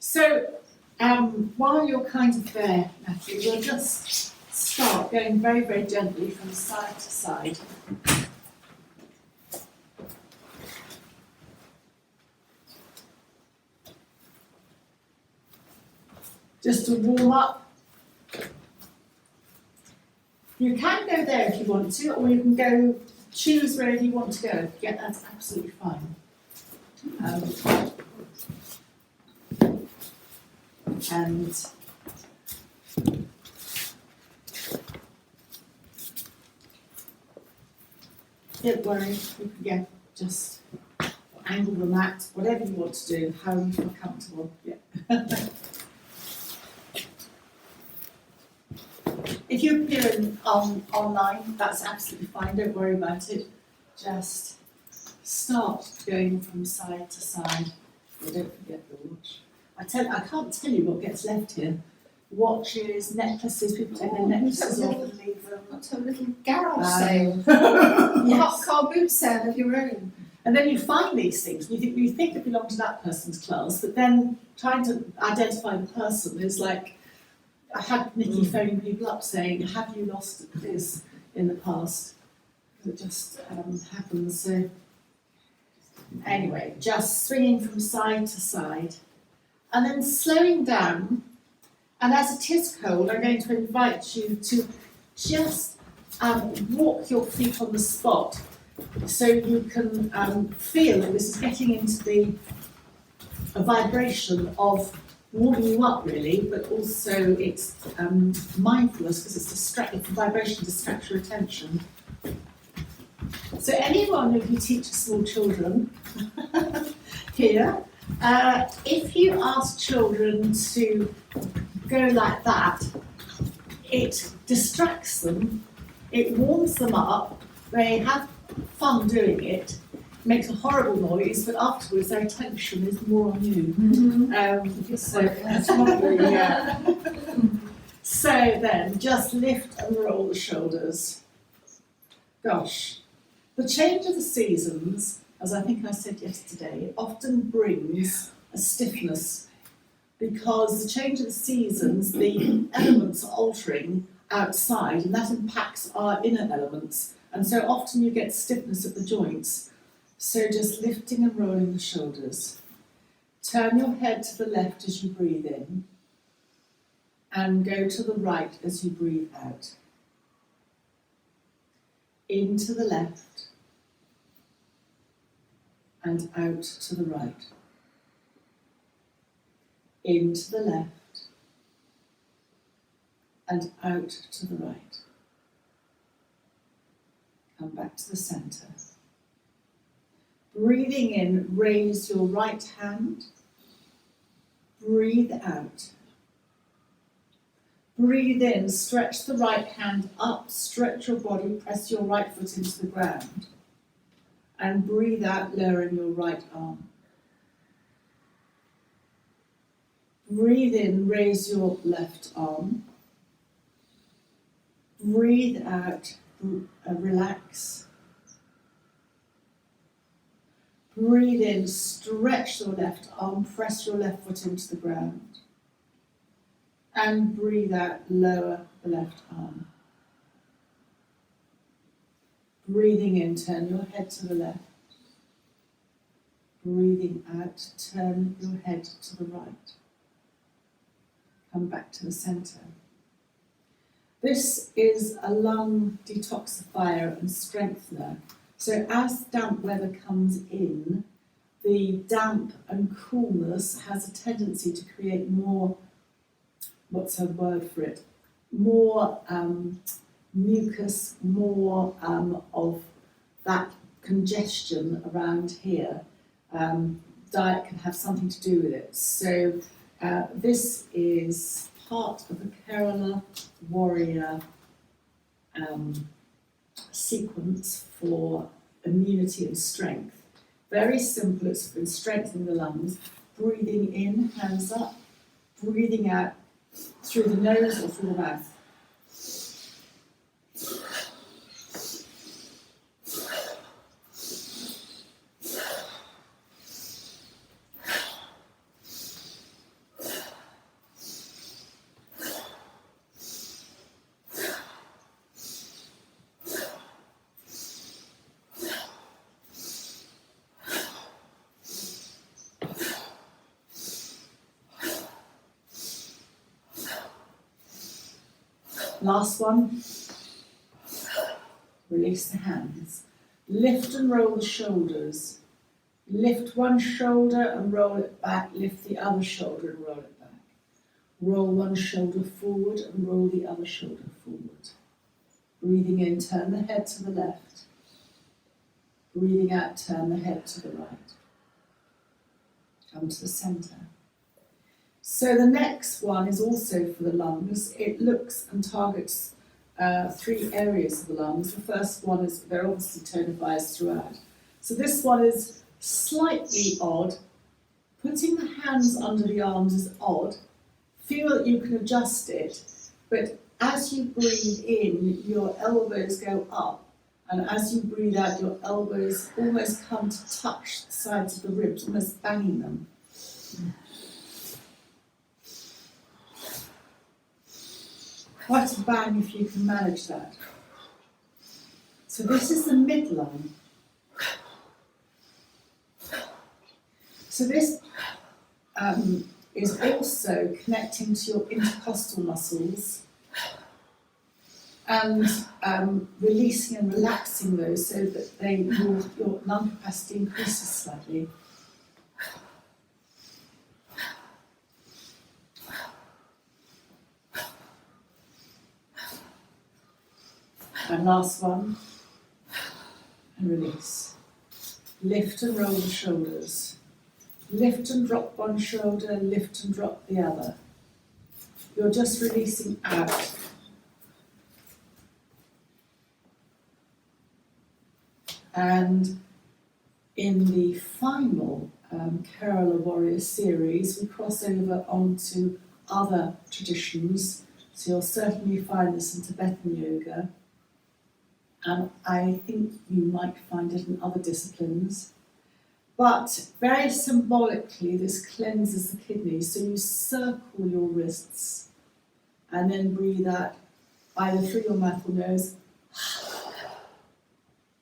So while you're kind of there, Matthew, we'll just start going very, very gently from side to side. Just to warm up. You can go there if you want to, or you can go choose wherever you want to go. Yeah, that's absolutely fine. And don't worry, you can just angle the mat, whatever you want to do, how you feel comfortable. Yeah. If you're appearing online, that's absolutely fine, don't worry about it. Just start going from side to side. But don't forget the watch. I can't tell you what gets left here. Watches, necklaces, people take their necklaces off and leave them. Not a little garage sale. Yes. Hot car boot sale of your own. And then you find these things, you think they belong to that person's class, but then trying to identify the person is like, I had Nikki phoning people up saying, have you lost this in the past? Because it just happens. So anyway, just swinging from side to side and then slowing down. And as it is cold, I'm going to invite you to just walk your feet on the spot so you can feel that this is getting into a vibration of warming you up really, but also it's mindfulness because it's a vibration distracts your attention. So anyone who teaches small children here, if you ask children to go like that, it distracts them, it warms them up, they have fun doing it, makes a horrible noise, but afterwards their attention is more on you. So then, just lift and roll the shoulders. Gosh, the change of the seasons, as I think I said yesterday, often brings a stiffness because the change of the seasons, the elements are altering outside and that impacts our inner elements. And so often you get stiffness at the joints. So just lifting and rolling the shoulders. Turn your head to the left as you breathe in and go to the right as you breathe out. Into the left and out to the right. Into the left and out to the right. Come back to the centre. Breathing in, raise your right hand. Breathe out. Breathe in, stretch the right hand up, stretch your body, press your right foot into the ground. And breathe out, lowering your right arm. Breathe in, raise your left arm. Breathe out, relax. Breathe in, stretch your left arm, press your left foot into the ground. And breathe out, lower the left arm. Breathing in, turn your head to the left. Breathing out, turn your head to the right. Come back to the centre. This is a lung detoxifier and strengthener. So as damp weather comes in, the damp and coolness has a tendency to create more, what's a word for it, more mucus, more of that congestion around here. Diet can have something to do with it. So this is part of the Kerala Warrior sequence for immunity and strength. Very simple, it's been strengthening the lungs. Breathing in, hands up. Breathing out through the nose or through the mouth. Last one. Release the hands. Lift and roll the shoulders. Lift one shoulder and roll it back. Lift the other shoulder and roll it back. Roll one shoulder forward and roll the other shoulder forward. Breathing in, turn the head to the left. Breathing out, turn the head to the right. Come to the centre. So the next one is also for the lungs. It looks and targets 3 areas of the lungs. The first one is, they're obviously tonifiers throughout. So this one is slightly odd. Putting the hands under the arms is odd. Feel that you can adjust it, but as you breathe in, your elbows go up, and as you breathe out, your elbows almost come to touch the sides of the ribs, almost banging them. Quite a bang if you can manage that. So this is the midline. So this is also connecting to your intercostal muscles and releasing and relaxing those so that your lung capacity increases slightly. And last one, and release. Lift and roll the shoulders. Lift and drop one shoulder, lift and drop the other. You're just releasing out. And in the final Kerala Warrior series, we cross over onto other traditions. So you'll certainly find this in Tibetan yoga. And I think you might find it in other disciplines. But very symbolically, this cleanses the kidneys. So you circle your wrists and then breathe out either through your mouth or nose.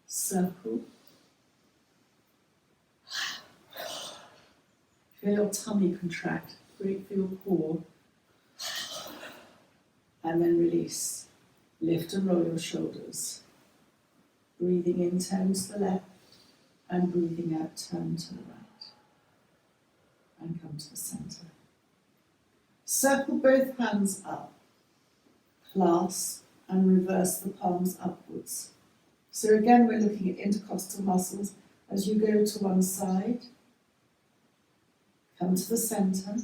Circle. Feel your tummy contract. Breathe through your core. And then release. Lift and roll your shoulders. Breathing in, turn to the left. And breathing out, turn to the right. And come to the centre. Circle both hands up. Clasp and reverse the palms upwards. So again, we're looking at intercostal muscles. As you go to one side, come to the centre,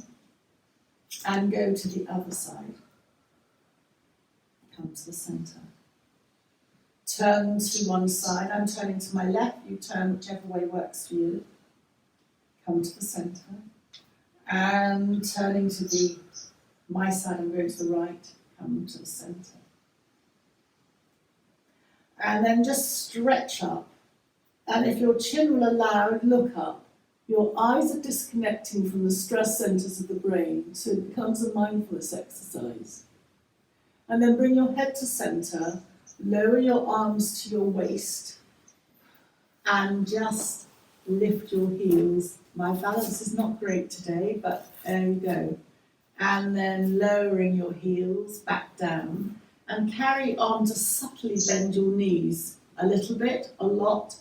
and go to the other side. Come to the centre. Turn to one side. I'm turning to my left. You turn whichever way works for you. Come to the centre. And turning to my side, I'm going to the right. Come to the centre. And then just stretch up. And if your chin will allow, look up. Your eyes are disconnecting from the stress centres of the brain, so it becomes a mindfulness exercise. And then bring your head to centre. Lower your arms to your waist and just lift your heels. My balance is not great today, but there we go. And then lowering your heels back down and carry on to subtly bend your knees a little bit, a lot.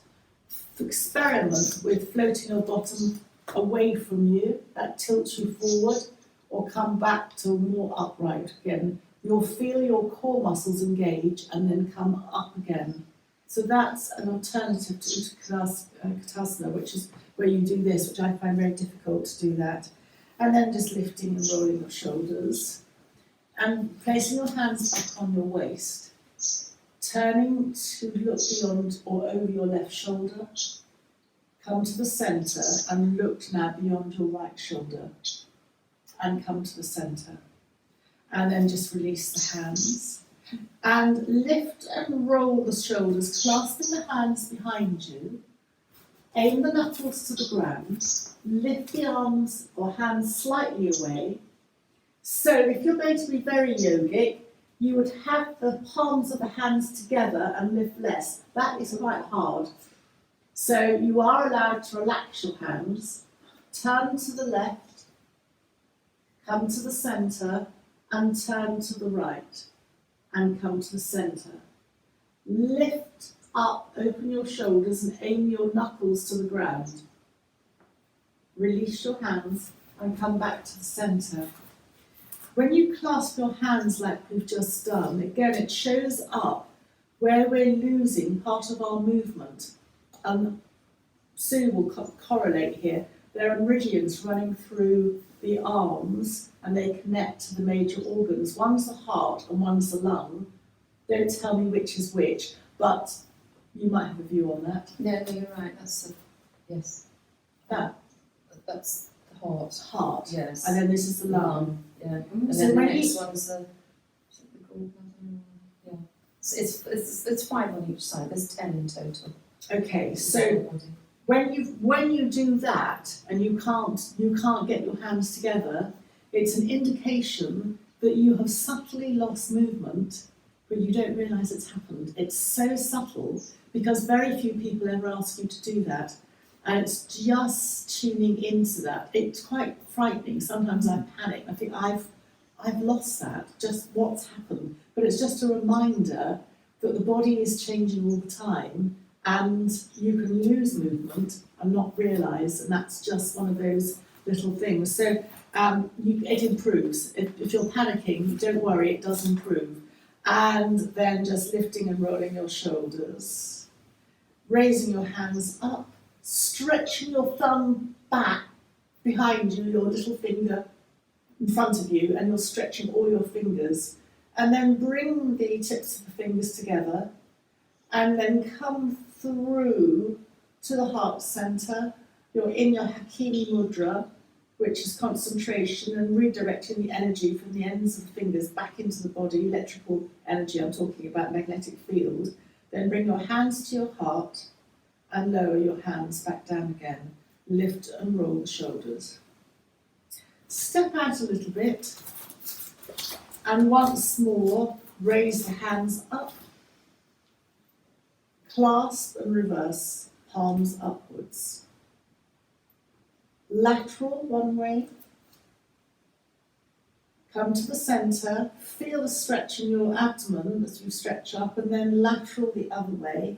Experiment with floating your bottom away from you, that tilts you forward, or come back to more upright again. You'll feel your core muscles engage and then come up again. So that's an alternative to Utkatasana, which is where you do this, which I find very difficult to do that. And then just lifting and rolling your shoulders. And placing your hands back on your waist. Turning to look beyond or over your left shoulder. Come to the centre and look now beyond your right shoulder. And come to the centre. And then just release the hands. And lift and roll the shoulders, clasping the hands behind you. Aim the knuckles to the ground. Lift the arms or hands slightly away. So if you're going to be very yogic, you would have the palms of the hands together and lift less. That is quite hard. So you are allowed to relax your hands. Turn to the left. Come to the centre. And turn to the right, and come to the centre. Lift up, open your shoulders and aim your knuckles to the ground. Release your hands and come back to the centre. When you clasp your hands like we've just done, again it shows up where we're losing part of our movement. Sue will correlate here. There are meridians running through the arms and they connect to the major organs. One's the heart and one's the lung. Don't tell me which is which, but you might have a view on that. No, you're right. Yes. That. That's the heart. Heart. Yes. And then this is the lung. Yeah. And So then the when next he- one's the gallbladder. Yeah. It's 5 on each side. There's 10 in total. Okay, so when you do that and you can't get your hands together, it's an indication that you have subtly lost movement, but you don't realise it's happened. It's so subtle because very few people ever ask you to do that, and it's just tuning into that. It's quite frightening. Sometimes I panic. I think I've lost that. Just what's happened, but it's just a reminder that the body is changing all the time. And you can lose movement and not realise, and that's just one of those little things. So it improves. If you're panicking, don't worry, it does improve. And then just lifting and rolling your shoulders, raising your hands up, stretching your thumb back behind you, your little finger in front of you, and you're stretching all your fingers. And then bring the tips of the fingers together, and then come through to the heart centre. You're in your Hakini Mudra, which is concentration and redirecting the energy from the ends of the fingers back into the body, electrical energy, I'm talking about magnetic field. Then bring your hands to your heart and lower your hands back down again. Lift and roll the shoulders. Step out a little bit and once more raise the hands up. Clasp and reverse, palms upwards. Lateral one way. Come to the centre, feel the stretch in your abdomen as you stretch up, and then lateral the other way.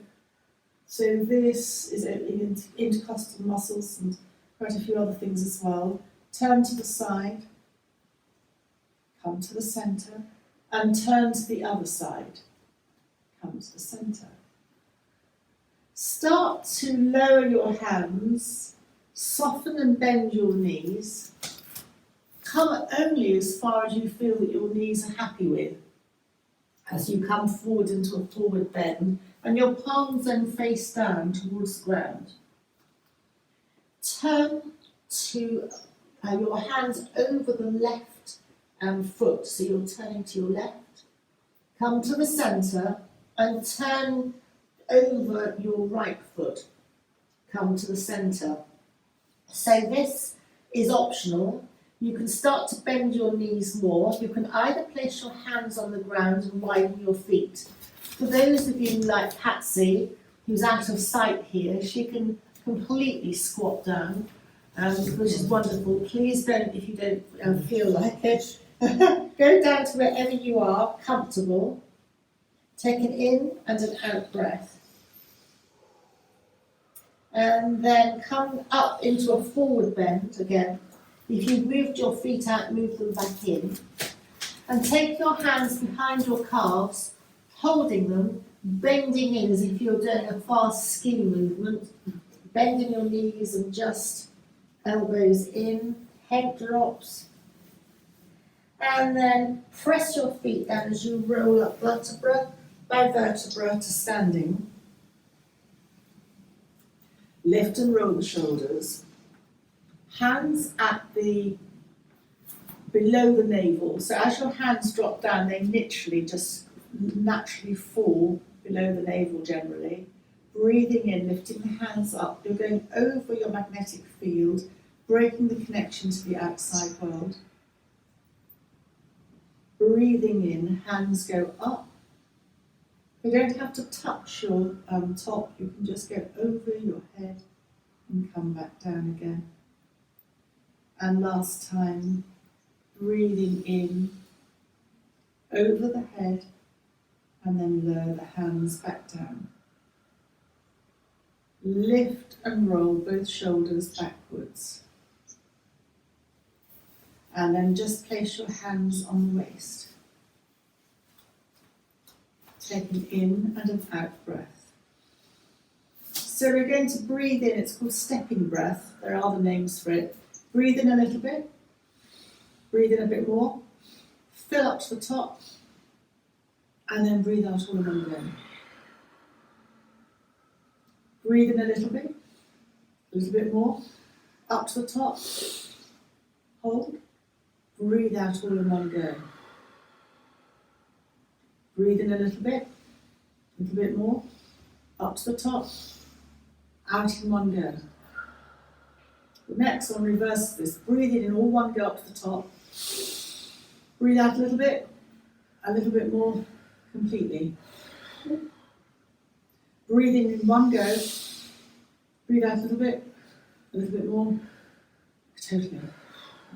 So this is opening into intercostal muscles and quite a few other things as well. Turn to the side, come to the centre, and turn to the other side. Come to the centre. Start to lower your hands, soften and bend your knees. Come only as far as you feel that your knees are happy with. As you come forward into a forward bend, and your palms then face down towards the ground. Turn to your hands over the left foot, so you're turning to your left. Come to the centre and turn over your right foot. Come to the centre. So this is optional. You can start to bend your knees more. You can either place your hands on the ground and widen your feet. For those of you like Patsy, who's out of sight here, she can completely squat down, which is wonderful. Please don't, if you don't feel like it, go down to wherever you are, comfortable. Take an in and an out breath. And then come up into a forward bend again. If you've moved your feet out, move them back in. And take your hands behind your calves, holding them, bending in as if you're doing a fast ski movement. Bending your knees and just elbows in, head drops. And then press your feet down as you roll up vertebra by vertebra to standing. Lift and roll the shoulders. Hands at below the navel. So as your hands drop down, they literally just naturally fall below the navel generally. Breathing in, lifting the hands up. You're going over your magnetic field, breaking the connection to the outside world. Breathing in, hands go up. You don't have to touch your top, you can just go over your head and come back down again. And last time, breathing in, over the head, And then lower the hands back down. Lift and roll both shoulders backwards. And then just place your hands on the waist. Take an in and an out breath. So we're going to breathe in, it's called stepping breath, there are other names for it. Breathe in a little bit, breathe in a bit more, fill up to the top, and then breathe out all in one go. Breathe in a little bit more, up to the top, hold, breathe out all in one go. Breathe in a little bit more, up to the top, out in one go. The next one reverses this, breathe in all one go up to the top, breathe out a little bit more, completely. Breathe in one go, breathe out a little bit more, totally.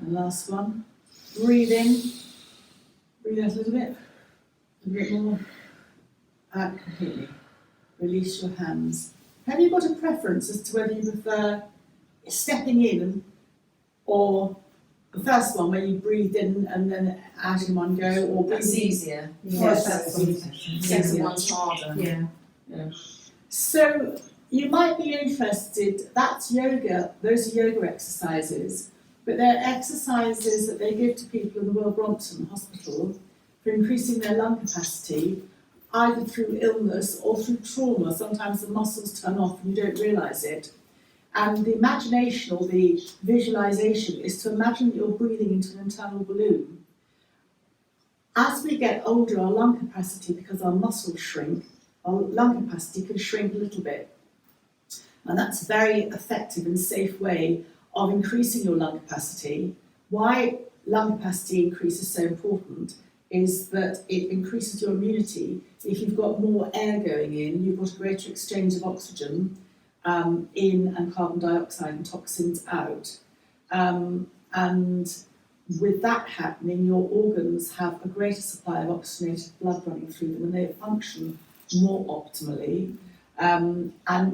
And last one, breathe in, breathe out a little bit more, out completely. Release your hands. Have you got a preference as to whether you prefer stepping in or the first one where you breathe in and then out in one go, or That's breathe in? easier. Yes, that's easier. second one's harder. Yeah. So you might be interested, that's yoga, those are yoga exercises, but they're exercises that they give to people in the Will Brompton Hospital for increasing their lung capacity, either through illness or through trauma. Sometimes the muscles turn off and you don't realise it. And the imagination or the visualisation is to imagine that you're breathing into an internal balloon. As we get older, our lung capacity, because our muscles shrink, our lung capacity can shrink a little bit. And that's a very effective and safe way of increasing your lung capacity. Why lung capacity increase is so important is that it increases your immunity. If you've got more air going in, you've got a greater exchange of oxygen in and carbon dioxide and toxins out. And with that happening, your organs have a greater supply of oxygenated blood running through them and they function more optimally. And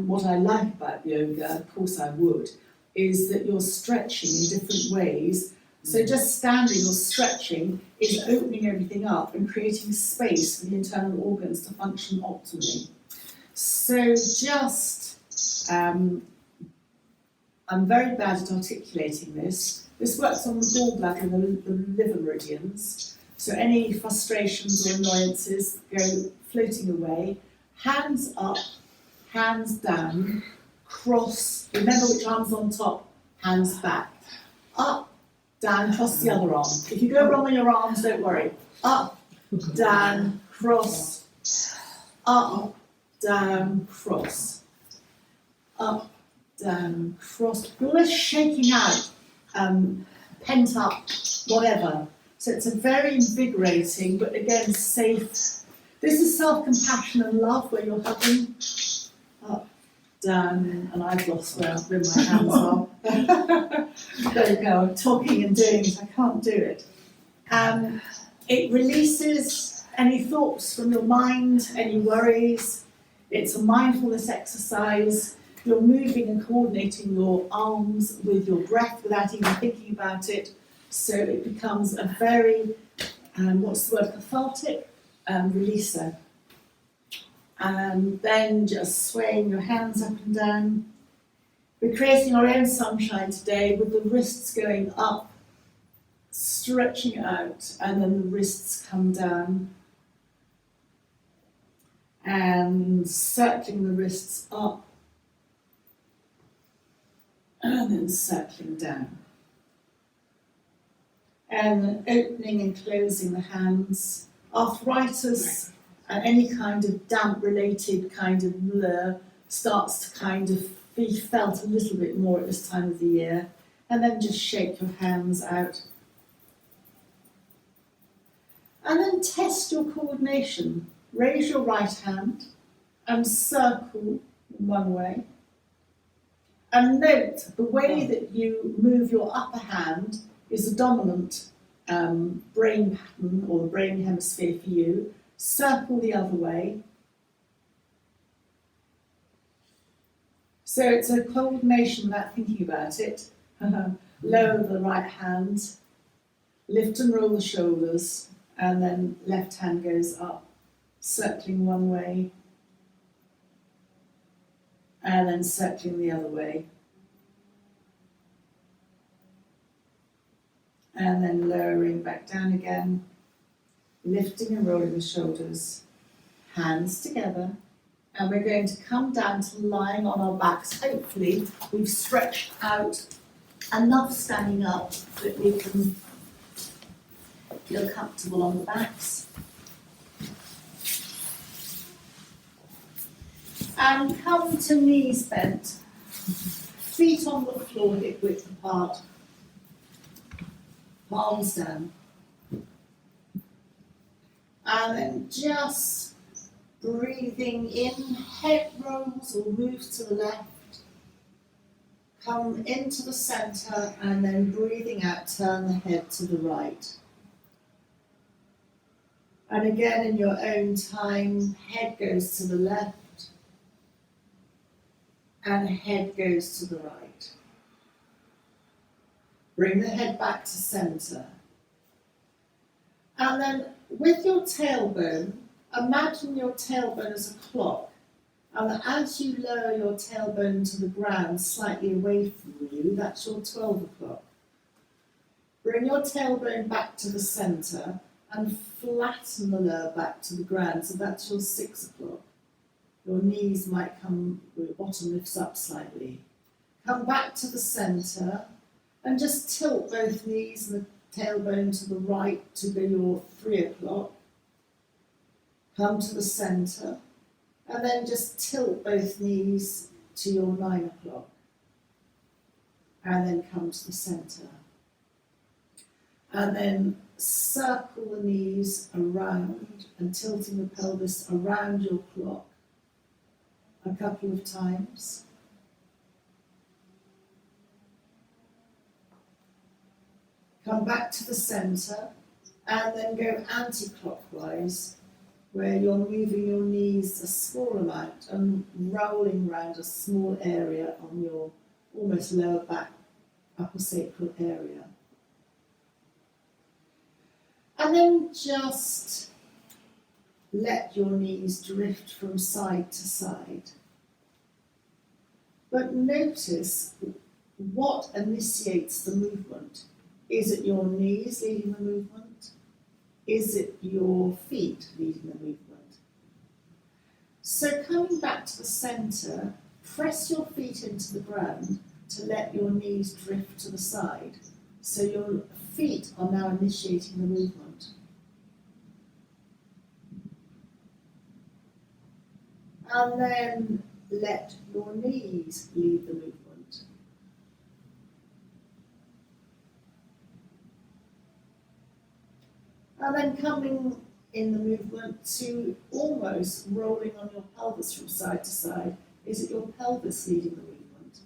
what I like about yoga, of course I would, is that you're stretching in different ways. So just standing or stretching is opening everything up and creating space for the internal organs to function optimally. So I'm very bad at articulating this. This works on the gallbladder and the liver meridians. So any frustrations or annoyances go floating away. Hands up, hands down, cross. Remember which arm's on top, hands back. Up, down, cross the other arm. If you go wrong on your arms, don't worry. Up, down, cross. Up, down, cross. Up, down, cross. You're always shaking out, pent up, whatever. So it's a very invigorating, but again, safe. This is self-compassion and love, where you're hugging. Up, down, and I've lost where my hands are. There you go, I'm talking and doing it, I can't do it. It releases any thoughts from your mind, any worries. It's a mindfulness exercise. You're moving and coordinating your arms with your breath without even thinking about it. So it becomes a very, cathartic releaser. And then just swaying your hands up and down. We're creating our own sunshine today with the wrists going up, stretching out, and then the wrists come down. And circling the wrists up, and then circling down. And opening and closing the hands. Arthritis and any kind of damp-related kind of blur starts to kind of be felt a little bit more at this time of the year. And then just shake your hands out. And then test your coordination. Raise your right hand and circle one way. And note the way that you move your upper hand is the dominant brain pattern or the brain hemisphere for you. circle the other way. So it's a coordination without thinking about it. Lower the right hand, lift and roll the shoulders, and then left hand goes up, circling one way, and then circling the other way. And then lowering back down again, lifting and rolling the shoulders, hands together, and we're going to come down to lying on our backs. Hopefully we've stretched out enough standing up that we can feel comfortable on the backs. And come to knees bent, feet on the floor, hip width apart, palms down. And then just breathing in, head rolls or moves to the left. Come into the centre and then breathing out, turn the head to the right. And again in your own time, head goes to the left and head goes to the right. Bring the head back to centre. And then with your tailbone, imagine your tailbone as a clock. And as you lower your tailbone to the ground, slightly away from you, that's your 12 o'clock. Bring your tailbone back to the centre and flatten the lower back to the ground, so that's your 6 o'clock. Your knees might come, your bottom lifts up slightly. Come back to the centre and just tilt both knees and the tailbone to the right to be your 3 o'clock. Come to the centre. And then just tilt both knees to your 9 o'clock. And then come to the centre. And then circle the knees around and tilting the pelvis around your clock a couple of times. Come back to the centre and then go anti-clockwise, where you're moving your knees a small amount and rolling around a small area on your almost lower back, upper sacral area. And then just let your knees drift from side to side. But notice what initiates the movement. Is it your knees leading the movement? Is it your feet leading the movement? So coming back to the centre, press your feet into the ground to let your knees drift to the side. So your feet are now initiating the movement. And then let your knees lead the movement. And then coming in the movement to almost rolling on your pelvis from side to side. Is it your pelvis leading the movement?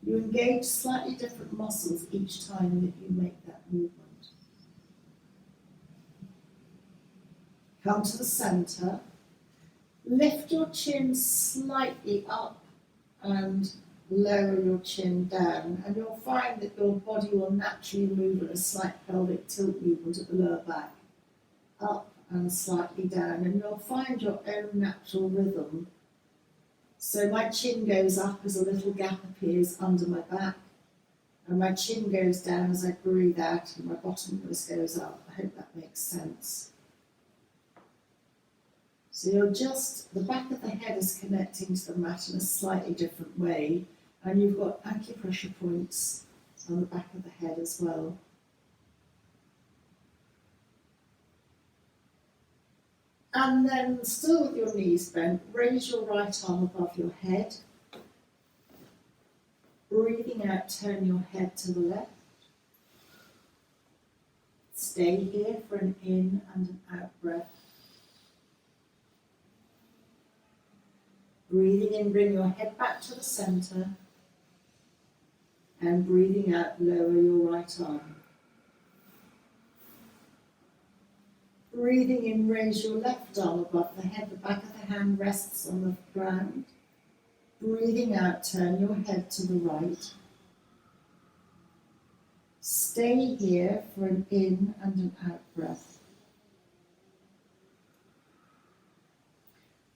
You engage slightly different muscles each time that you make that movement. Come to the centre. Lift your chin slightly up and lower your chin down, and you'll find that your body will naturally move in a slight pelvic tilt movement at the lower back, up and slightly down, and you'll find your own natural rhythm. So my chin goes up as a little gap appears under my back, and my chin goes down as I breathe out, and my bottom voice goes up. I hope that makes sense. So you're just, the back of the head is connecting to the mat in a slightly different way, and you've got acupressure points on the back of the head as well. And then, still with your knees bent, raise your right arm above your head. Breathing out, turn your head to the left. Stay here for an in and an out breath. Breathing in, bring your head back to the centre. And breathing out, lower your right arm. Breathing in, raise your left arm above the head, the back of the hand rests on the ground. Breathing out, turn your head to the right. Stay here for an in and an out breath.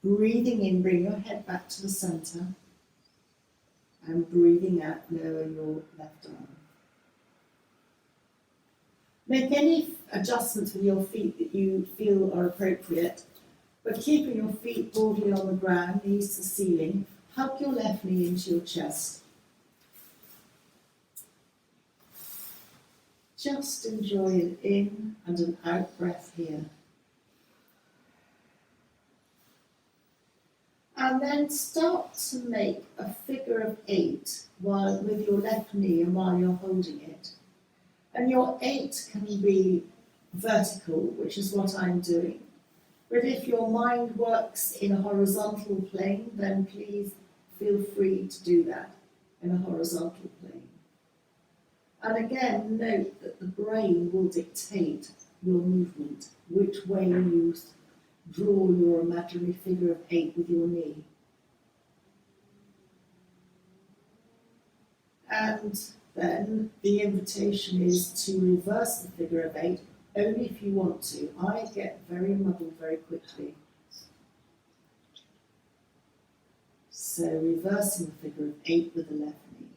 Breathing in, bring your head back to the centre. And breathing out, lower your left arm. Make any adjustments with your feet that you feel are appropriate, but keeping your feet broadly on the ground, knees to the ceiling. Hug your left knee into your chest. Just enjoy an in and an out breath here. And then start to make a figure of 8 with your left knee and while you're holding it. And your 8 can be vertical, which is what I'm doing. But if your mind works in a horizontal plane, then please feel free to do that in a horizontal plane. And again, note that the brain will dictate your movement, which way you draw your imaginary figure of 8 with your knee. And then the invitation is to reverse the figure of 8, only if you want to. I get very muddled very quickly. So reversing the figure of 8 with the left knee.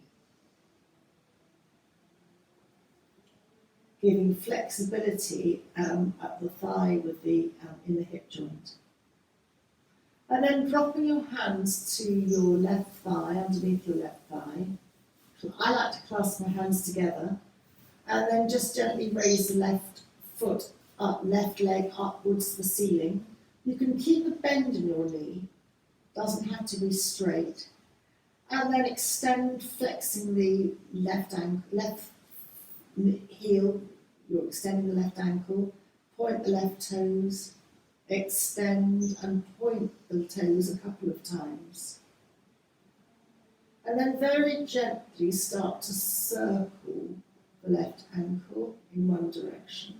Giving flexibility at the thigh with the in the hip joint. And then dropping your hands to your left thigh, underneath your left thigh. So I like to clasp my hands together and then just gently raise the left foot up, left leg upwards to the ceiling. You can keep a bend in your knee, doesn't have to be straight. And then extend, flexing the left heel, you're extending the left ankle, point the left toes, extend and point the toes a couple of times. And then very gently start to circle the left ankle in one direction.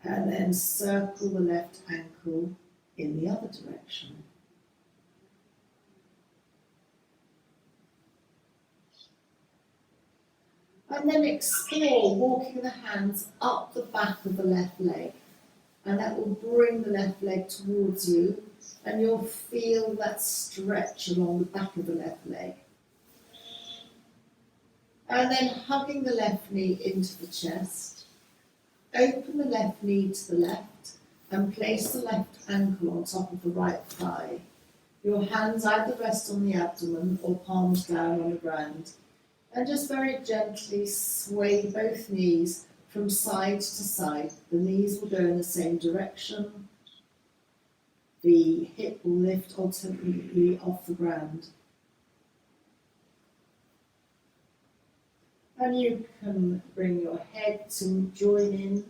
And then circle the left ankle in the other direction. And then explore walking the hands up the back of the left leg. And that will bring the left leg towards you. And you'll feel that stretch along the back of the left leg. And then hugging the left knee into the chest. Open the left knee to the left and place the left ankle on top of the right thigh. Your hands either rest on the abdomen or palms down on the ground. And just very gently sway both knees from side to side. The knees will go in the same direction. The hip will lift alternately off the ground. And you can bring your head to join in.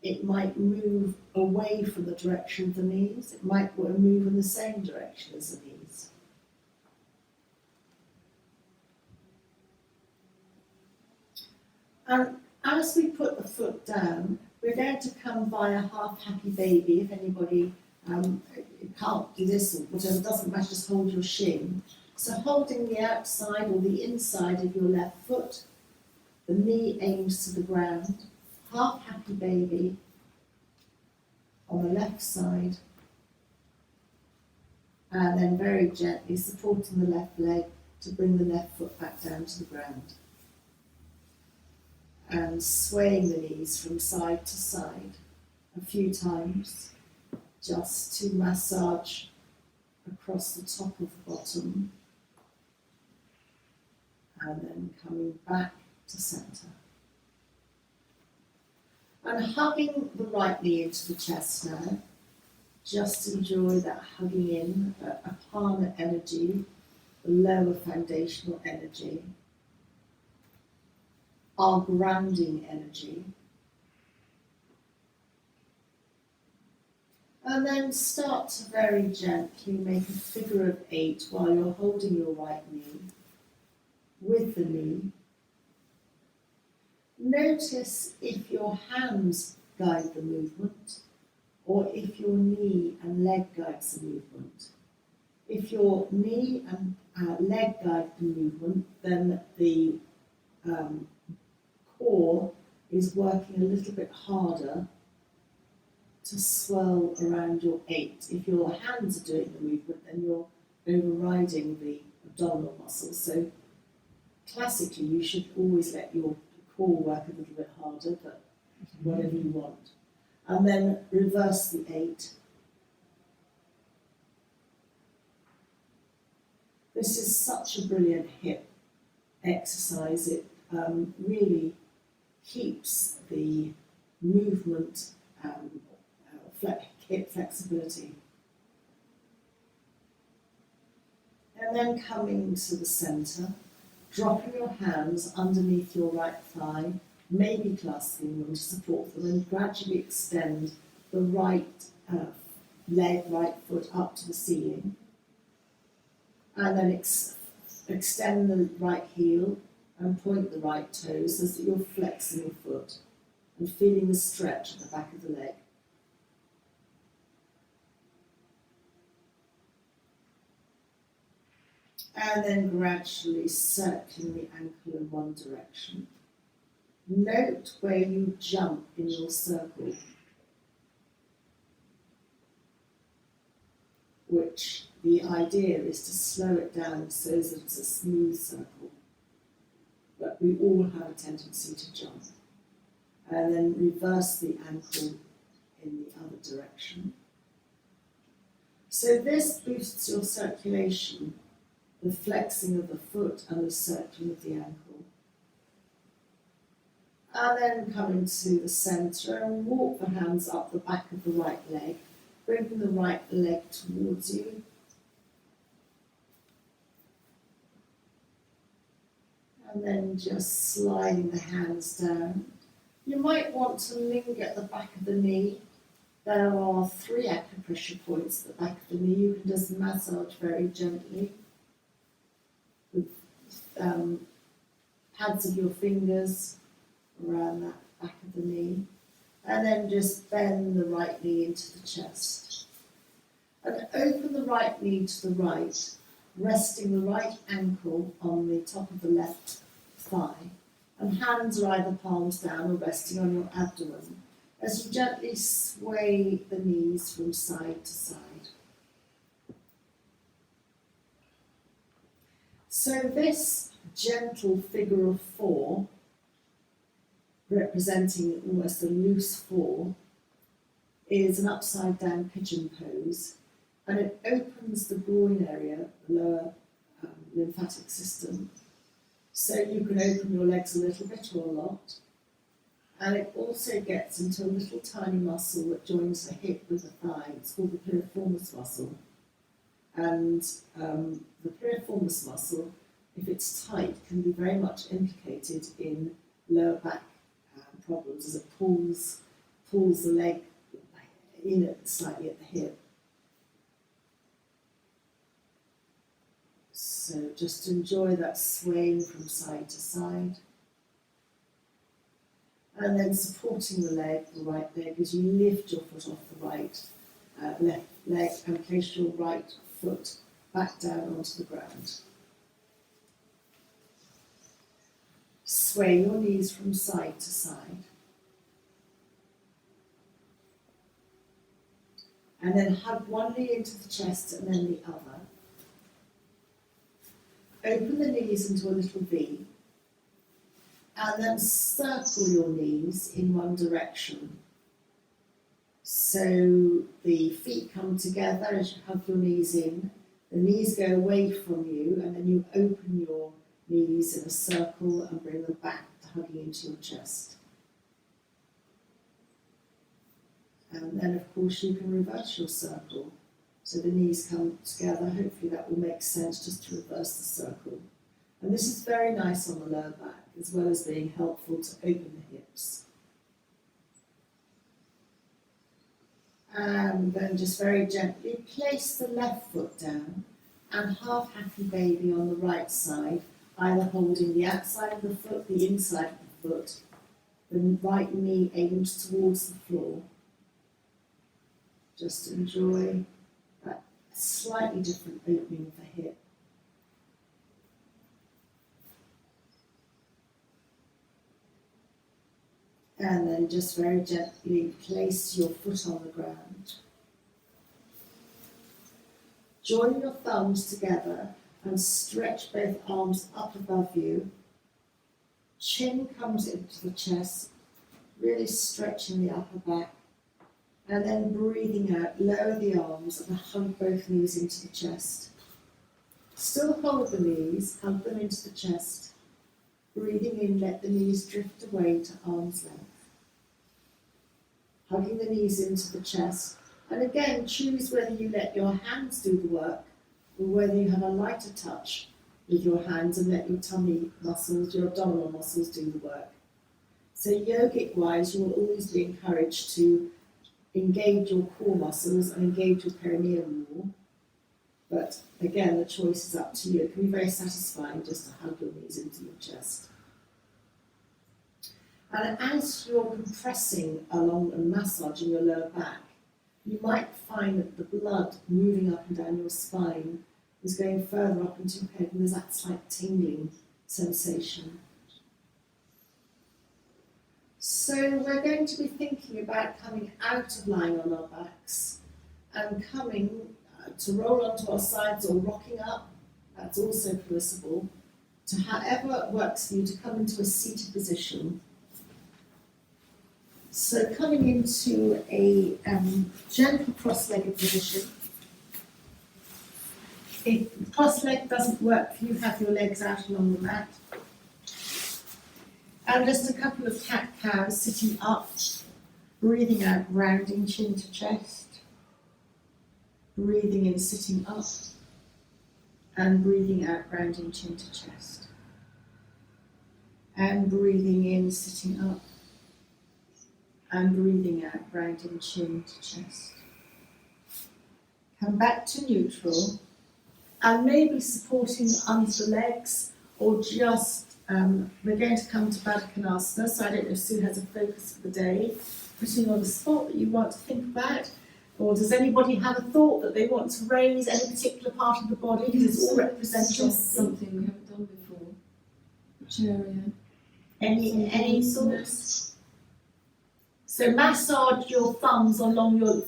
It might move away from the direction of the knees. It might move in the same direction as the knees. And as we put the foot down, we're going to come by a half happy baby. If anybody can't do this or whatever, doesn't matter, just hold your shin. So holding the outside or the inside of your left foot, the knee aims to the ground, half happy baby on the left side, and then very gently supporting the left leg to bring the left foot back down to the ground. And swaying the knees from side to side a few times, just to massage across the top of the bottom, and then coming back to centre. And hugging the right knee into the chest now, just enjoy that hugging in, a prana energy, the lower foundational energy, our grounding energy. And then start to very gently make a figure of 8 while you're holding your right knee with the knee. Notice if your hands guide the movement or if your knee and leg guides the movement. If your knee and leg guide the movement, then the core is working a little bit harder to swell around your 8. If your hands are doing the movement, then you're overriding the abdominal muscles. So classically, you should always let your core work a little bit harder, but whatever you want. And then reverse the 8. This is such a brilliant hip exercise. It really keeps the movement, hip flexibility. And then coming to the centre, dropping your hands underneath your right thigh, maybe clasping them to support them, and gradually extend the right leg, right foot up to the ceiling. And then extend the right heel and point the right toes so that you're flexing your foot and feeling the stretch at the back of the leg. And then gradually circling the ankle in one direction. Note where you jump in your circle, which the idea is to slow it down so that it's a smooth circle. But we all have a tendency to jump. And then reverse the ankle in the other direction. So this boosts your circulation, the flexing of the foot and the circling of the ankle. And then come into the centre and walk the hands up the back of the right leg, bringing the right leg towards you. And then just sliding the hands down. You might want to linger at the back of the knee. There are 3 acupressure points at the back of the knee. You can just massage very gently with pads of your fingers around that back of the knee. And then just bend the right knee into the chest. And open the right knee to the right, resting the right ankle on the top of the left thigh, and hands are either palms down or resting on your abdomen as you gently sway the knees from side to side. So this gentle figure of 4, representing almost a loose 4, is an upside down pigeon pose, and it opens the groin area, the lower lymphatic system, so you can open your legs a little bit or a lot. And it also gets into a little tiny muscle that joins the hip with the thigh. It's called the piriformis muscle. And the piriformis muscle, if it's tight, can be very much implicated in lower back problems as it pulls the leg in slightly at the hip. So just enjoy that swaying from side to side. And then supporting the leg, the right leg, as you lift your foot off the right left leg and place your right foot back down onto the ground. Sway your knees from side to side. And then hug one knee into the chest and then the other. Open the knees into a little V. And then circle your knees in one direction. So the feet come together as you hug your knees in. The knees go away from you, and then you open your knees in a circle and bring them back to hugging into your chest. And then, of course, you can reverse your circle. So the knees come together. Hopefully that will make sense, just to reverse the circle. And this is very nice on the lower back, as well as being helpful to open the hips. And then just very gently place the left foot down and half happy baby on the right side, either holding the outside of the foot, the inside of the foot, the right knee aimed towards the floor. Just enjoy that slightly different opening of the hip. And then just very gently place your foot on the ground. Join your thumbs together and stretch both arms up above you. Chin comes into the chest, really stretching the upper back. And then breathing out, lower the arms and hug both knees into the chest. Still hold the knees, hug them into the chest. Breathing in, let the knees drift away to arm's length. Hugging the knees into the chest. And again, choose whether you let your hands do the work or whether you have a lighter touch with your hands and let your tummy muscles, your abdominal muscles do the work. So yogic-wise, you will always be encouraged to engage your core muscles and engage your perineum more. But again, the choice is up to you. It can be very satisfying just to hug your knees into your chest. And as you're compressing along and massaging your lower back, you might find that the blood moving up and down your spine is going further up into your head, and there's that slight tingling sensation. So we're going to be thinking about coming out of lying on our backs and coming to roll onto our sides or rocking up. That's also permissible. To however works for you to come into a seated position. So coming into a gentle cross-legged position. If cross-legged doesn't work for you, have your legs out along the mat. And just a couple of cat-cows sitting up, breathing out, rounding chin to chest. Breathing in, sitting up. And breathing out, rounding chin to chest. And breathing in, sitting up. And breathing out, rounding chin to chest. Come back to neutral. And maybe supporting under the legs or just we're going to come to Baddha Konasana, so I don't know if Sue has a focus for the day, putting on the spot that you want to think about, or does anybody have a thought that they want to raise, any particular part of the body, because it's all representative. Just something we haven't done before. Which area? Any thoughts? So massage your thumbs along your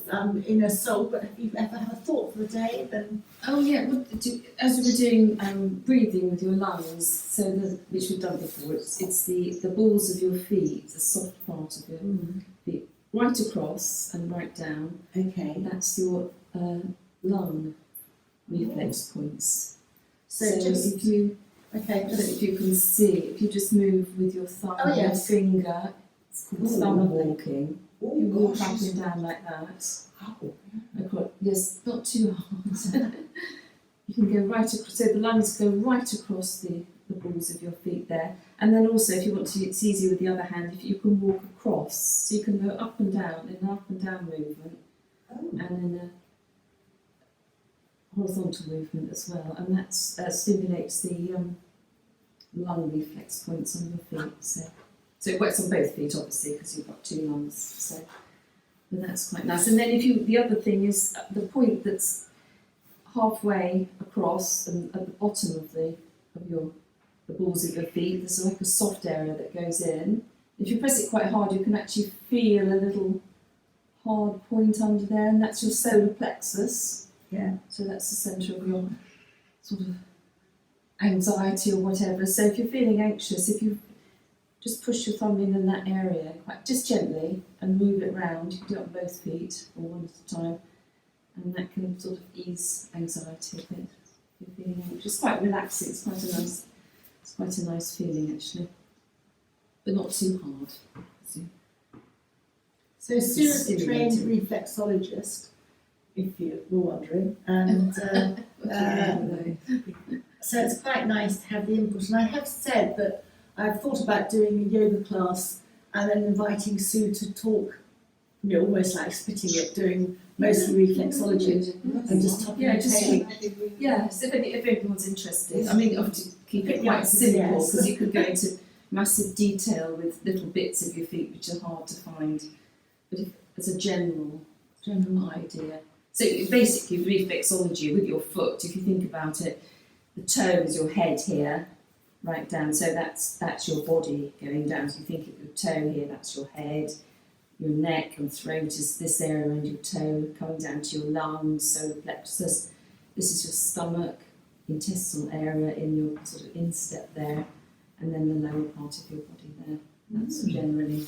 inner sole, but if you ever have a thought for the day, then... Oh yeah, as we were doing breathing with your lungs, which we've done before, it's the balls of your feet, the soft part of your feet, right across and right down. Okay. That's your lung reflex points. So just if you, okay, I don't know if you can see, if you just move with your thumb and your finger, it's called thumb walking. You walk up and down like that. Yes, not too hard. You can go right across, so the lungs go right across the balls of your feet there. And then also, if you want to, it's easy with the other hand, if you can walk across, so you can go up and down in an up and down movement, and in a horizontal movement as well. And that stimulates the lung reflex points on your feet. So it works on both feet, obviously, because you've got two lungs. So. But that's quite nice. And then the other thing is the point that's halfway across and at the bottom of the balls of your feet, there's like a soft area that goes in. If you press it quite hard, you can actually feel a little hard point under there, and that's your solar plexus. Yeah. So that's the centre of your sort of anxiety or whatever. So if you're feeling anxious, if you just push your thumb in that area, quite just gently, and move it round. You can do it on both feet, or one at a time, and that can sort of ease anxiety a bit. If you're feeling anxious, it's quite relaxing. It's quite a nice feeling actually, but not too hard. So Sue is a trained reflexologist, if you were wondering, and so it's quite nice to have the input. And I have said that I've thought about doing a yoga class and then inviting Sue to talk, almost like splitting it, doing mostly reflexology and just topping and tailing. Yeah, so if anyone's interested, I mean, obviously keep it quite simple, because you could go into massive detail with little bits of your feet which are hard to find. But if, as a general idea, so basically reflexology with your foot, if you think about it, the toe is your head here, right down, so that's your body going down. So you think of your toe here, that's your head, your neck and throat is this area around your toe, coming down to your lungs, solar plexus. This is your stomach, intestinal area in your sort of instep there, and then the lower part of your body there. That's generally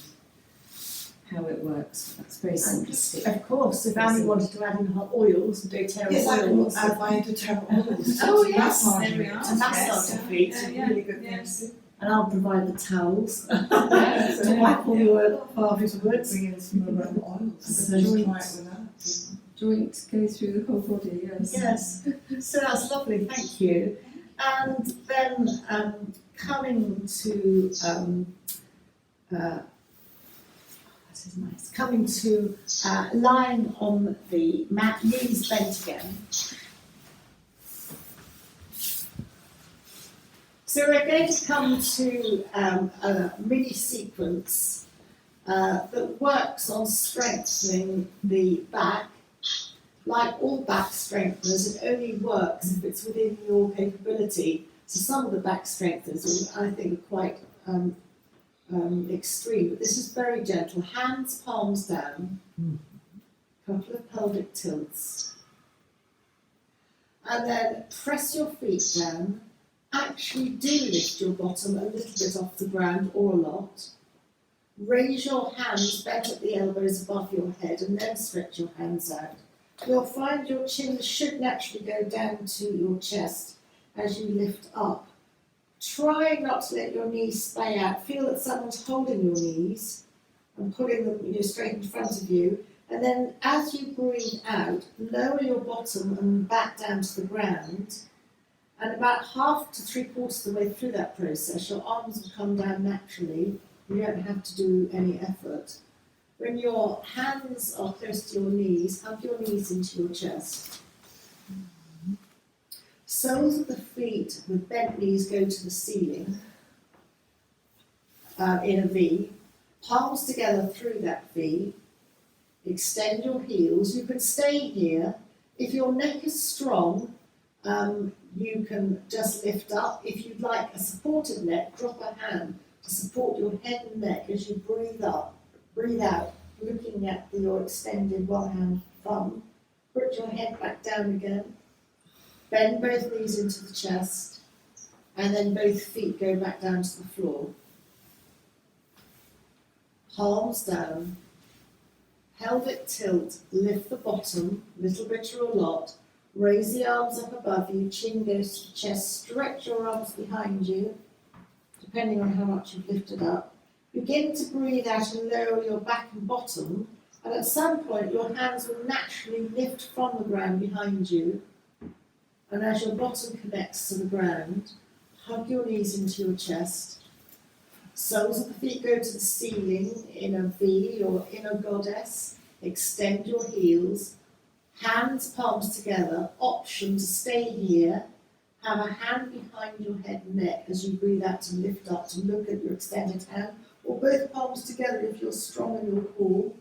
how it works. That's very simplistic. Of course, if Annie wanted to add in her oils, doTERRA Yes, I can oils. add my doTERRA oils. Oh, to yes, massage there we it. are. To massage the feet. It's a really good thing yes. to do. And I'll provide the towels Yeah. to wipe all the oil off afterwards. Bring in some aroma oils. So Just try it joints. with that. Joint go through the whole body, yes. Yes, so that's lovely, thank you. And then coming to that is nice. Coming to lying on the mat, knees bent again. So we're going to come to a mini sequence that works on strengthening the back. Like all back strengtheners, it only works if it's within your capability. So some of the back strengtheners I think are quite extreme, but this is very gentle. Hands, palms down, couple of pelvic tilts. And then press your feet down. Actually do lift your bottom a little bit off the ground or a lot. Raise your hands bent at the elbows above your head and then stretch your hands out. You'll find your chin should naturally go down to your chest as you lift up. Try not to let your knees splay out. Feel that someone's holding your knees and pulling them straight in front of you. And then as you breathe out, lower your bottom and back down to the ground. And about half to 3/4 of the way through that process, your arms will come down naturally. You don't have to do any effort. When your hands are close to your knees, hug your knees into your chest. Soles of the feet with bent knees go to the ceiling in a V. Palms together through that V. Extend your heels. You can stay here. If your neck is strong, you can just lift up. If you'd like a supported neck, drop a hand to support your head and neck as you breathe up. Breathe out, looking at your extended one hand thumb. Put your head back down again. Bend both knees into the chest. And then both feet go back down to the floor. Palms down. Pelvic tilt, lift the bottom, little bit or a lot. Raise the arms up above you, chin goes to the chest. Stretch your arms behind you, depending on how much you've lifted up. Begin to breathe out and lower your back and bottom, and at some point your hands will naturally lift from the ground behind you. And as your bottom connects to the ground, hug your knees into your chest. Soles of the feet go to the ceiling in a V or in a goddess. Extend your heels. Hands, palms together. Option to stay here. Have a hand behind your head and neck as you breathe out to lift up, to look at your extended hand. Or both palms together if you're strong in your core.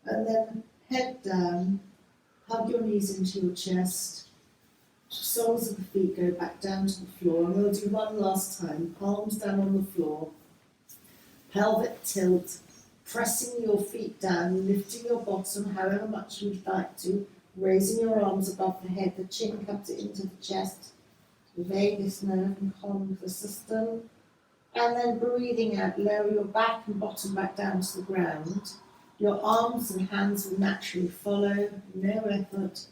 And then head down, hug your knees into your chest. Soles of the feet go back down to the floor. And we'll do one last time. Palms down on the floor. Pelvic tilt. Pressing your feet down, lifting your bottom however much you'd like to. Raising your arms above the head. The chin comes into the chest. The vagus nerve and column of the system. And then breathing out, lower your back and bottom back down to the ground. Your arms and hands will naturally follow, no effort.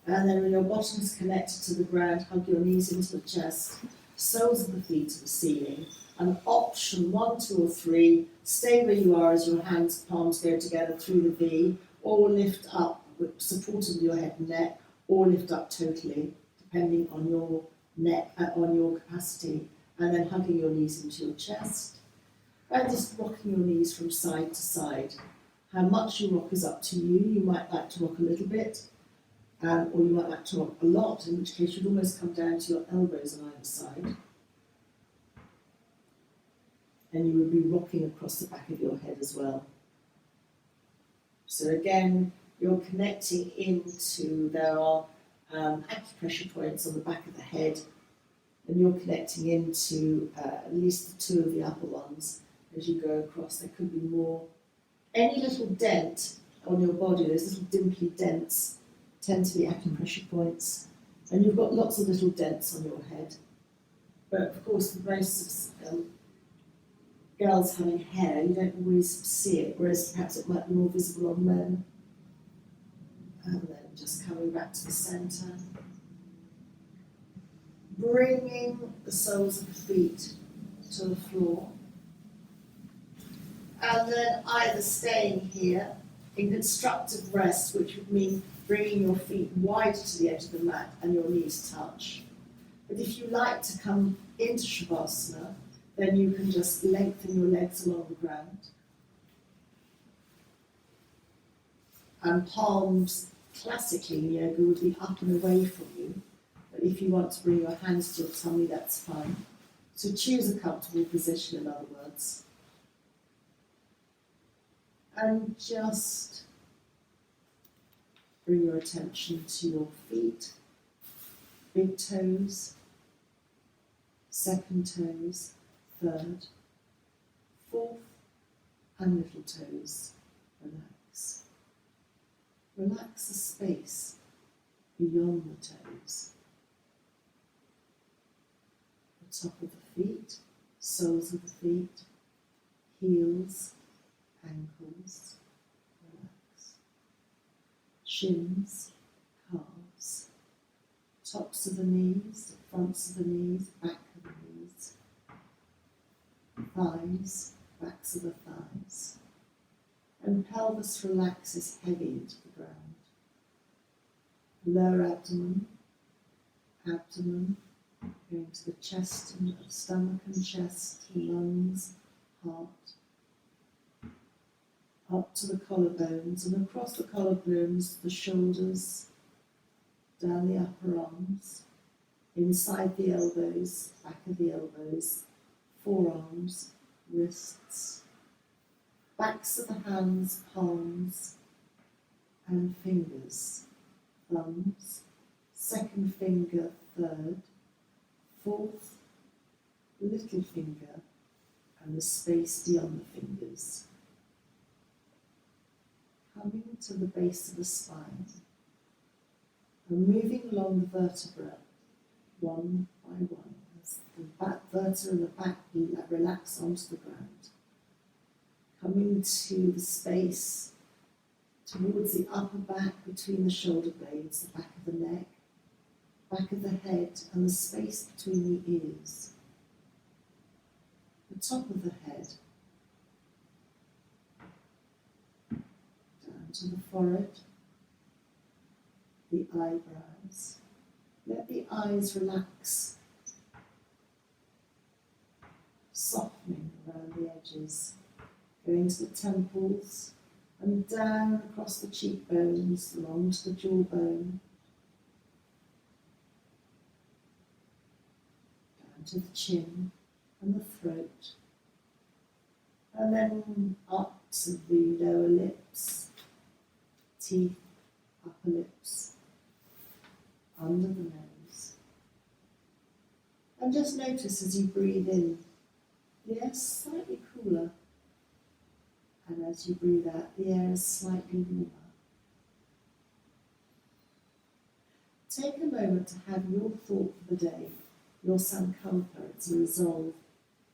And then when your bottom's connected to the ground, hug your knees into the chest, soles of the feet to the ceiling. And option 1, 2 or 3, stay where you are as your hands, palms go together through the V, or lift up with supporting your head and neck, or lift up totally, depending on your neck, on your capacity. And then hugging your knees into your chest, and just rocking your knees from side to side. How much you rock is up to you. You might like to rock a little bit, or you might like to rock a lot, in which case you'd almost come down to your elbows on either side. and you would be rocking across the back of your head as well. So again, you're connecting into, there are acupressure points on the back of the head, and you're connecting into at least the two of the upper ones as you go across. There could be more. Any little dent on your body, those little dimply dents, tend to be acupressure points. And you've got lots of little dents on your head. But of course, with most girls having hair, you don't always see it, whereas perhaps it might be more visible on men. And then just coming back to the centre. Bringing the soles of the feet to the floor. And then either staying here in constructive rest, which would mean bringing your feet wide to the edge of the mat and your knees touch. But if you like to come into Shavasana, then you can just lengthen your legs along the ground. And palms, classically in yoga, would be up and away from you. But if you want to bring your hands to your tummy, that's fine. So choose a comfortable position, in other words. And just bring your attention to your feet, big toes, second toes, third, fourth, and little toes. Relax. Relax the space beyond the toes. The top of the feet, soles of the feet, heels, ankles, relax. Shins, calves, tops of the knees, the fronts of the knees, back of the knees, thighs, backs of the thighs. And pelvis relaxes heavy into the ground. Lower abdomen, abdomen, going to the chest and stomach and chest, lungs, heart. Up to the collarbones and across the collarbones, the shoulders, down the upper arms, inside the elbows, back of the elbows, forearms, wrists, backs of the hands, palms, and fingers, thumbs, second finger, third, fourth, little finger, and the space beyond the fingers. Coming to the base of the spine and moving along the vertebra one by one as the back vertebra and the back relax onto the ground. Coming to the space towards the upper back between the shoulder blades, the back of the neck, back of the head, and the space between the ears. The top of the head, down to the forehead, the eyebrows. Let the eyes relax, softening around the edges, going to the temples and down across the cheekbones, along to the jawbone, down to the chin and the throat, and then up to the lower lips, teeth, upper lips, under the nose. And just notice as you breathe in, the air is slightly cooler, and as you breathe out, the air is slightly warmer. Take a moment to have your thought for the day, your sankalpa, it's a resolve.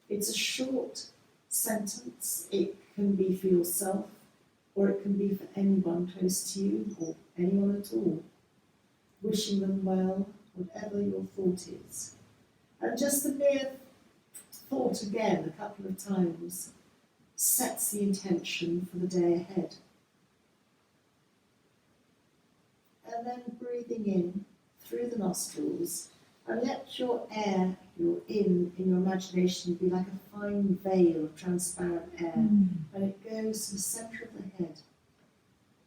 It's a short sentence. It can be for yourself, or it can be for anyone close to you, or anyone at all. Wishing them well, whatever your thought is. And just the mere thought again a couple of times sets the intention for the day ahead. And then breathing in through the nostrils, and let your air, your in your imagination be like a fine veil of transparent air, and it goes to the centre of the head.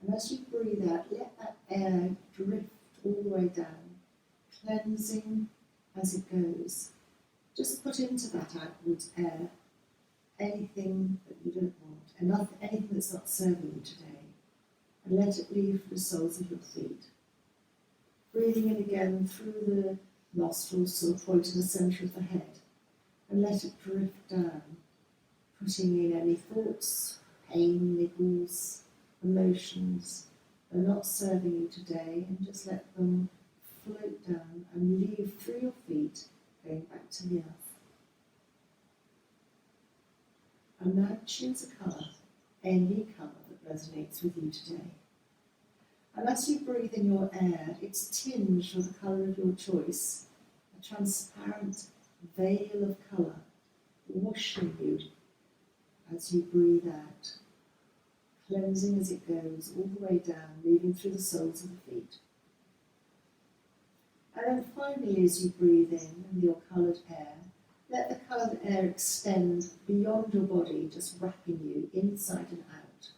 And as you breathe out, let that air drift all the way down, cleansing as it goes. Just put into that outwards air anything that you don't want, and anything that's not serving you today, and let it leave the soles of your feet. Breathing in again through the nostrils to the point in the centre of the head, and let it drift down, putting in any thoughts, pain, niggles, emotions that are not serving you today, and just let them float down and leave through your feet, going back to the earth. And now choose a colour, any colour that resonates with you today. And as you breathe in your air, it's tinged with the colour of your choice, a transparent veil of colour washing you as you breathe out, cleansing as it goes all the way down, leaving through the soles of the feet. And then finally, as you breathe in your coloured air, let the coloured air extend beyond your body, just wrapping you inside and out.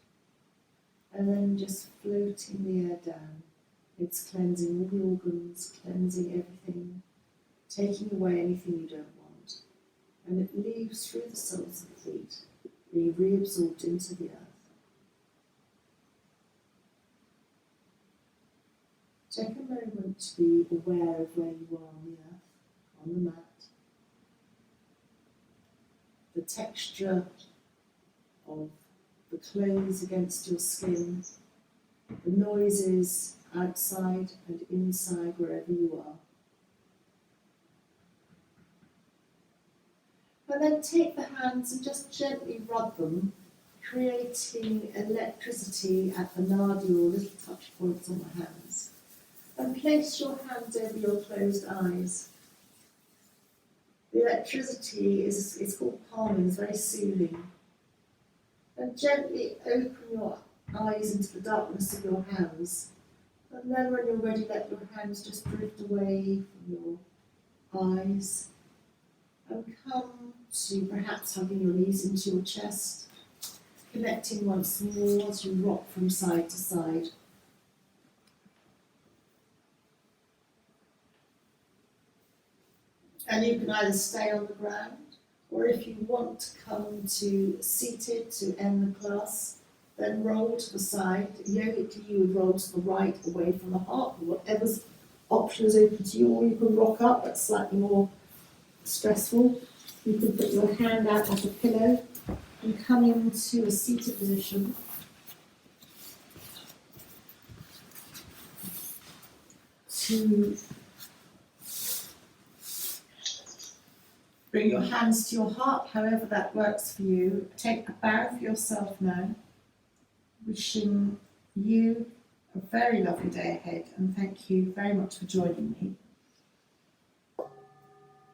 And then just floating the air down. It's cleansing all the organs, cleansing everything, taking away anything you don't want. And it leaves through the soles of the feet, being reabsorbed into the earth. Take a moment to be aware of where you are on the earth, on the mat. The texture of the clothes against your skin, the noises outside and inside wherever you are. And then take the hands and just gently rub them, creating electricity at the nadi or little touch points on the hands. And place your hands over your closed eyes. The electricity is called palming, it's very soothing. And gently open your eyes into the darkness of your hands. And then when you're ready, let your hands just drift away from your eyes. And come to perhaps hugging your knees into your chest, connecting once more as you rock from side to side. And you can either stay on the ground, or if you want to come to seated to end the class, then roll to the side. Yogically, you would roll to the right, away from the heart, or whatever's option is open to you, or you can rock up, that's slightly more stressful. You can put your hand out like a pillow and come into a seated position. To bring your hands to your heart, however that works for you. Take a bow for yourself now. Wishing you a very lovely day ahead, and thank you very much for joining me.